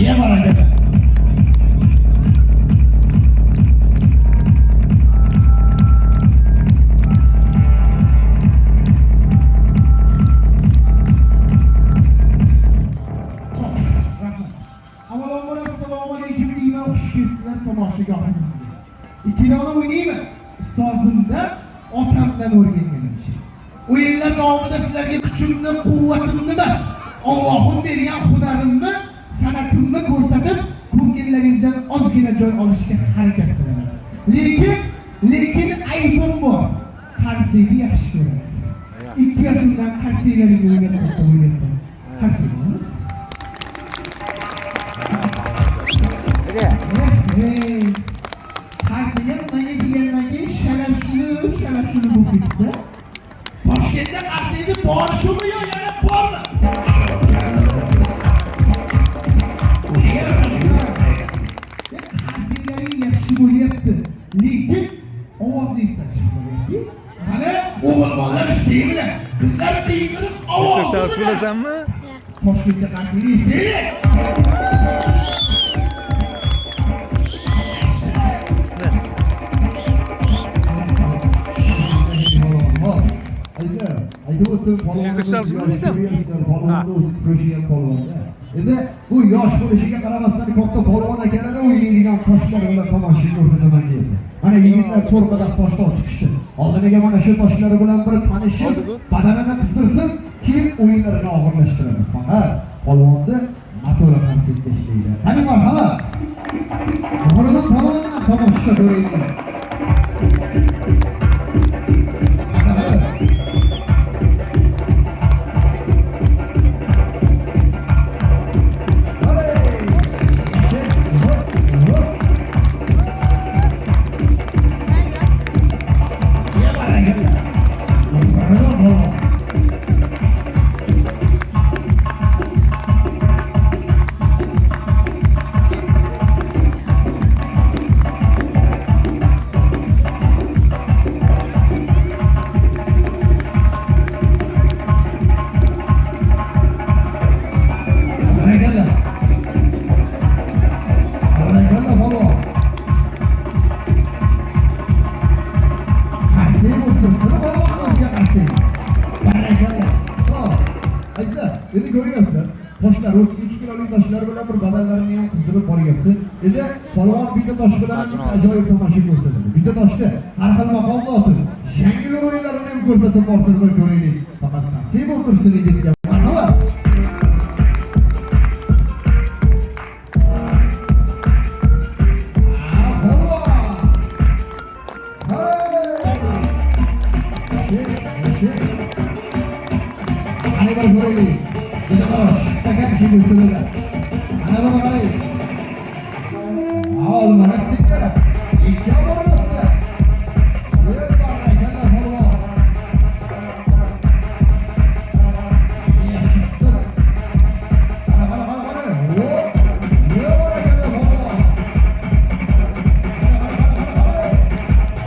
Ye baraka. Tomoshabinimizga. Ikkiloni o'ynayman. Ustozimdan, otamdan o'rganganimcha. O'yinlar davomida sizlarga kuchimni, quvvatimni emas, Allohim bergan hunarimni, san'atimni ko'rsatib, ko'ngillaringizdan ozgina joy olishga harakat qilaman. Lekin aybim bor. Qarsiyni yaxshi ko'raman. 2 yoshimdan qarsiylaringni o'ynayapman. Qarsiymi? Qarsiyam menga degandan keyin shalab-shulub bo'lib ketdi. Toshkentda qarsiyni bor shumi yo yana bormi? Qarsiylaring yaxshi bo'lyapti, lekin ovozingizdan chiqmayapti. Qani, o'g'ilbolar istaymi? Qizlar qiyg'irib ovoz. Siz shalish bilasanmi? Toshkentda qarsiyni istaymi? Sizlik shalish bilmaysanmi? Endi bu yosh bo'lishiga qaramasdan katta polvon akalar o'ynaydigan toshlar bilan tomosha ko'rsataman deydi. Mana yigitlar to'rqadan toshlar chiqishdi. Oldiniga mana shu toshlar bilan bir tanishib, badanini qizdirsin, keyin o'yinlarini og'irlashtiramiz. Faqat polvonni motordan silkashlaydi. Qani marhamat. Polvondan tomosha ko'raylik. Endi ko'ryapsizlar, toshlar 32 kilolik toshlar bilan bir badanlarini ham qizdirib boryapti. Endi polvon bitta tosh bilan ajoyib tomosha ko'rsatadi. Bitta toshda har xil maqomda otib, yangi o'yinlarini ham ko'rsatib borsin, bir ko'raylik. Faqat nasib o'tirsin yigitga. Marhamat. Stakan şimdi sırada. Ana bana bakayım. Olma nasipler. İki alalım da. Buyur bana gel Allah. Yaşasın. Bana. Buyur bana gel Allah.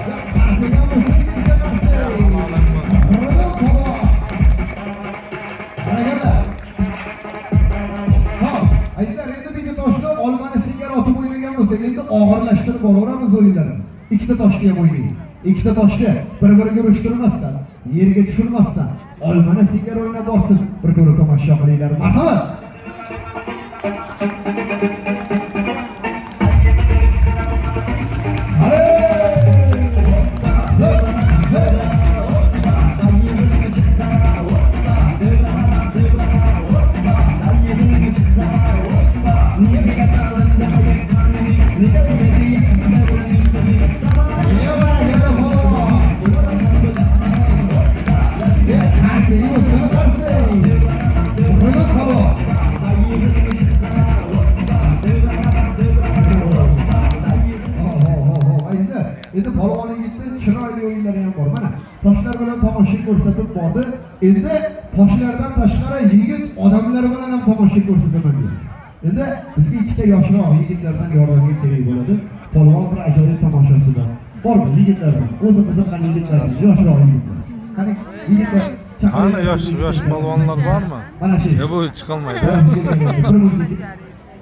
Ya karşıya mısın gidecek karşıya. Endi og'irlashtirib boraveramiz o'yinlarni. Ikkita toshga ham o'ynaylik. Ikkita toshda bir-biriga urishtirmasdan, yerga tushirmasdan, olmani singari o'ynab borsin. Bir ko'rib tomosha qilinglar. Marhamat. Endi polvonning yigitda chiroyli o'yinlari ham bor. Mana toshlar bilan tomosha ko'rsatib bordi. Endi toshlardan tashqari yigit odamlar bilan ham tomosha ko'rsataman deydi. Endi bizga ikkita yoshroq yigitlardan yordamga kerak bo'ladi. Polvon bir ajoyib tomoshasidan. Bormi yigitlardan? O'zi qiziqqan yigitlardan, yoshroq yigitlar. Qani yigitlar Ana yosh polvonlar bormi? Mana shu. Bu chiqolmaydi.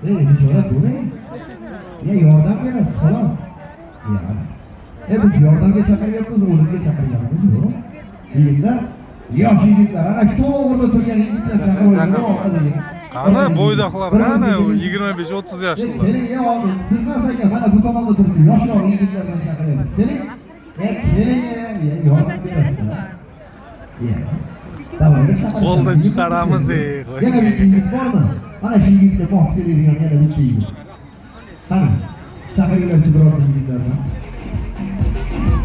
Hijolat bo'lmang. Ya yordam berasiz, xolos. Biz yordamga chaqiryapmiz, o'limga chaqiryapmiz, yo'q. Yigitlar, yosh yigitlar, ana shu to'g'rida turgan yigitlar chaqirib. Qani bo'ydoqlar, qani 25-30 yoshlilar. Keling, ya oldin. Siz emas ekan, mana bu tomonda turibdi. Yoshlar yigitlarni chaqiryapmiz. Keling. Keling, yordam berasizlar. Qo'lda chiqaramiz, Yana bitta yigit bormi? Mana shu yigitga mos keladigan yana bitta yigit. Qani, chaqiringlarchi birorta yigitlardan.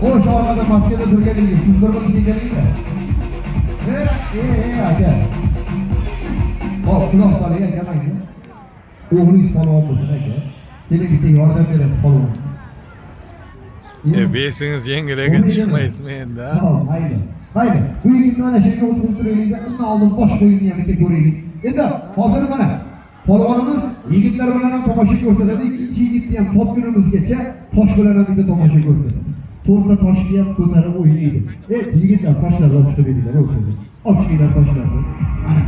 O'sha orqada maskada turgan yigit, siz bir bo'lib kelinglar. Aka. Hop, quloq soling aka menga. O'g'lingiz polvon bo'lsin aka. Keling bitta yordam berasiz polvon. Besingiz yengilagin chiqmaysizmi endi? Hop, mayli. Mayli. Bu yigitni mana shu yerga o'tkazib turaylik-da, undan oldin boshqa o'yinni ham bitta ko'raylik. Endi hozir mana polvonimiz yigitlar bilan ham tomosha ko'rsatadi, ikkinchi yigitni ham topgunimizgacha tosh bilan ham bitta tomosha ko'rsatadi. To'rtta toshni ham ko'tarib o'ynaydi. Yigitlar toshlarni olib chiqaringlar, ochinglar toshlarni. Mana.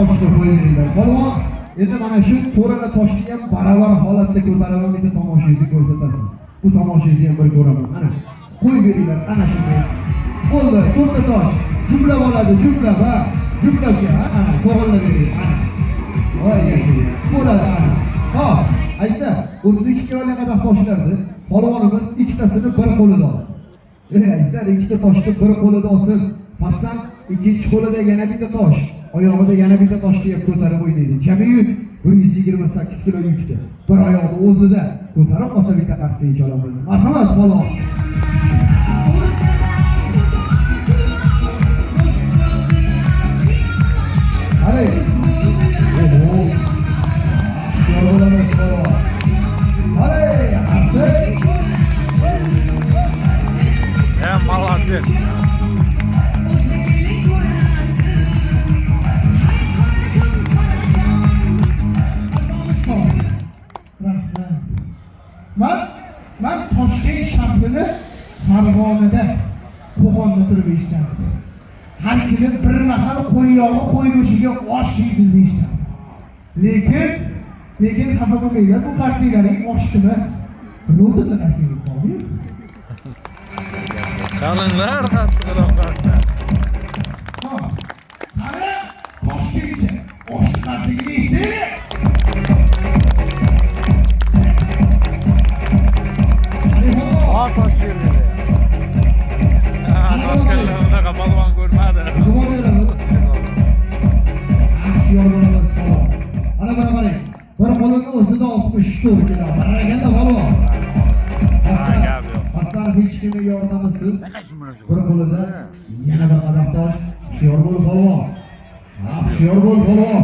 Ochib qo'yinglar. Polvon, endi mana shu to'rala toshni ham baravar holatda ko'tarib ham bitta tomoshangizni ko'rsatasiz. Bu tomoshangizni ham bir ko'ramiz. Mana qo'yib beringlar, ana shunday. Bo'ldi, to'rtta tosh. Jumlab oladi, jumlab, ha. Jumlabga, ana to'g'rilab bering, ana. Voy, bo'ladi, ana. Hop, aytsa, 32 kiloga qadar toshlardi. Polvonimiz ikkitasini bir qo'lida oldi. Aytsa, ikkita toshni bir qo'lida olsin. Pastdan ikkinchi qo'lida yana bitta tosh, oyog'ida yana bitta toshni ham ko'tarib o'ynaydi. Jami yuk 128 kilo yukda. Bir oyoqni o'zida ko'tarib olsa bitta qarsak olamiz. Marhamat, polvon. Hadi. Yorulamiz polvon. Hadi, qarsak. Молодец. Ben Toshkent shahrini Farg'onada Qo'qonda turib eshitdim. Har kuni bir mahal qo'y yog'i qo'y go'shtiga osh yeydi eshitdim. Lekin xafa bo'lmanglar, bu qarsiylaring osh emas. Rodinni qarsiyga qoldi. Chalinglar qattiqroq qarsa. Qani Toshkentcha osh qarsiyga eshitdingmi? Toshkentda. Toshkentda unaqa polvon ko'rmadi. Ana bana qarang. Bir qo'lini o'zida 64 kilo. Qaraganda polvon. Pastdan hech kimga yordamisiz. Bir qo'lida yana bir qadam tosh. Hushyor bo'l polvon. Hushyor bo'l polvon.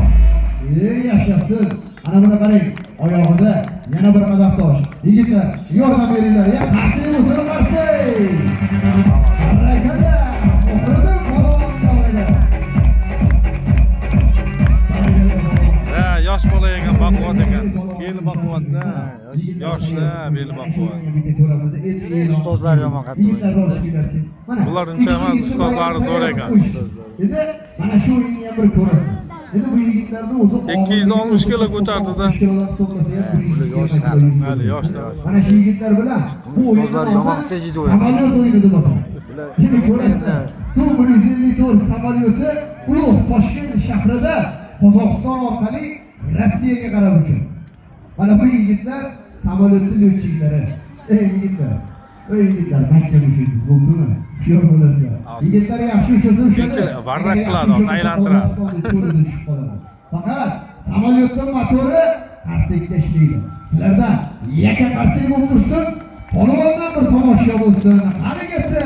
Yashasın. Ana buni qarang. Oyog'ida yana bir qadam tosh. Yigitlar, yordam beringlar. Ya qarsak bo'lsin, qarsak. Harakatda. Oxirida polvon davrada. Yosh bola ekan, baquvvat ekan. Beli baquvvatda. Yoshlar, beli baquvvat. Ustozlar yomon qattiq. Bular uncha emas, ustozlari zo'r ekan. Endi mana shu o'yinni ham bir ko'rasiz. Endi bu yigitlarni o'zi 260 kilo ko'tardi-da. Hali yoshlar. Mana shu yigitlar bilan bu Ustozlar yomon tejidi o'yin. Samolyot o'yinida baton. Endi ko'rasizlar. Tu-154 samolyoti ulug' Toshkent shahrida Qozog'iston orqali Rossiyaga qarab uchadi. Mana bu yigitlar samolyotning yo'lchilari. Yigitlar, makka ushlaysiz, bo'ldimi? Hushyor bo'lasizlar. Yigitlar yaxshi ushasa ushadi. Varrak qiladi, aylantiradi. Faqat samolyotning motori qarsakda ishlaydi. Sizlardan yaka qarsak bo'lib tursin, polvondan bir tomosha bo'lsin. Qani gapda.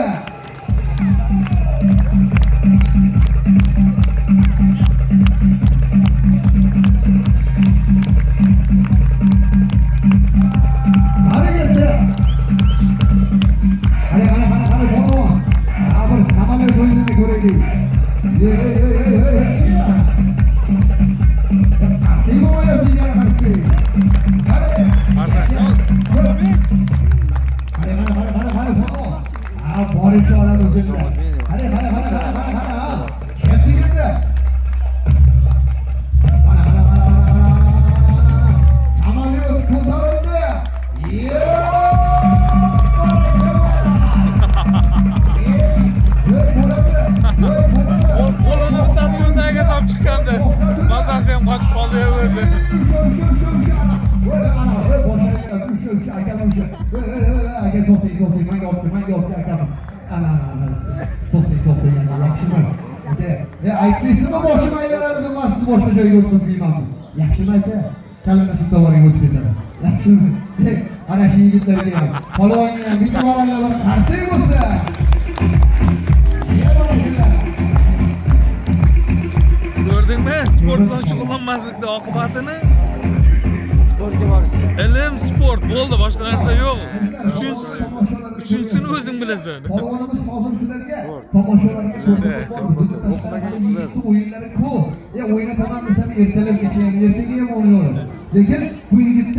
Aytmaysizmi boshim aylanadi deb sizni boshqa joyga o'tkazmaymanmi? Yaxshimi aka? Kalamasini to'g'riga o'tib ketadi. Yaxshimi? Ana shu yigitlarga ham, palonga ham bitta mahalla bir qarsak bo'lsa. Gördingmi? Sport bilan shug'ullanmaslikni oqibatini? Sportga borishdi. Ilm sport bo'ldi, boshqa narsa yo'q. Uchinchisini o'zing bilasan. Polvonimiz hozir sizlarga tomoshalarga ko'rsatib bordi. O'qimagan qizlar. O'yinlari ko'p. O'ynataman desam ertalabgacha ham, ertaga ham o'ynayveradi. Lekin bu yigitni